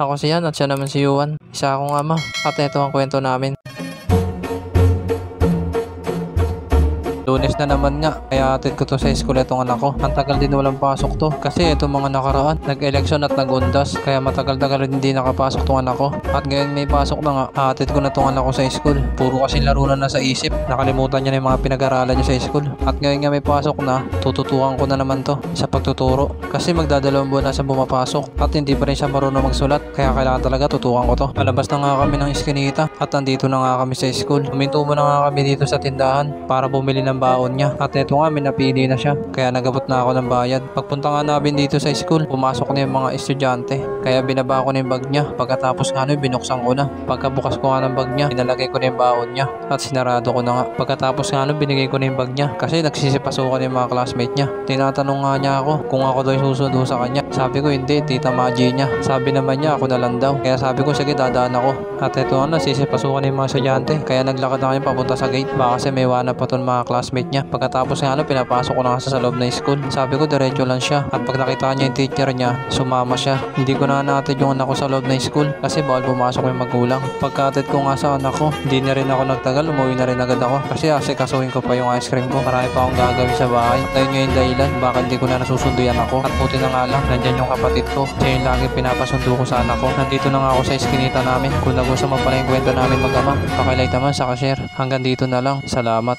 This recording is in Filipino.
Ako si Yan at siya naman si Yuan. Isa akong ama at ito ang kwento namin. Lunes na naman nga, kaya atid ko to sa school itong anak ko. Ang tagal din walang pasok to. Kasi itong mga nakaraan, nag-eleksyon at nag-undas. Kaya matagal-tagal hindi nakapasok tong anak ko. At ngayon may pasok na nga, atid ko na tong anak ko sa school. Puro kasi laro na sa isip. Nakalimutan niya na yung mga pinag-aralan niya sa school. At ngayon nga may pasok na, tututukan ko na naman to sa pagtuturo. Kasi magdadalawang buwan na siya bumapasok. At hindi pa rin siya marunong magsulat. Kaya kailangan talaga tutukan ko to. Palabas na nga kami ng iskinita. At nandito na nga kami sa school. Huminto mo na nga kami dito sa tindahan para bumili ng baon niya. At ito nga, napili na siya. Kaya nagabot na ako ng bayad. Pagpunta nga namin dito sa school, pumasok na yung mga estudyante. Kaya binaba ko na yung bag niya. Pagkatapos nga binuksan ko na. Pagkabukas ko nga ng bag niya, pinalagay ko na yung baon niya. At sinarado ko na nga. Pagkatapos nga binigay ko na yung bag niya. Kasi nagsisipasukan yung mga classmate niya. Tinatanong nga niya ako kung ako daw yung susundo sa kanya. Sabi ko hindi, tita Maji niya. Sabi naman niya ako na lang daw. Kaya sabi ko sige, dadaan ako. At ito nga, nagsisipasukan yung mga estudyante. Kaya naglakad na kami papunta sa gate. Baka kasi may wana pa ton mga classmate niya. Pagkatapos nga pinapasok ko na sa loob ng school. Sabi ko diretso lang siya. At pag nakita niya yung teacher niya, sumama siya. Hindi ko na natin yung anak ko sa loob ng school kasi bawal pumasok yung magulang. Pagkatid ko nga sa anak ko, hindi na rin ako nagtagal, umuwi na rin agad ako. Kasi asikasuhin ko pa yung ice cream ko. Marami pa akong gagawin sa bahay. Dahil nga yung dahilan, baka hindi ko na nasusunduyan ako. At buti na nga lang, nandyan yung kapatid ko. Siya yung lagi pinapasundo ko sa anak ko. Nandito na nga ako sa iskinita namin. Kung nagustuhan mo pala yung kwento namin mag-ama, pakilike naman sa share. Hanggang dito na lang. Salamat.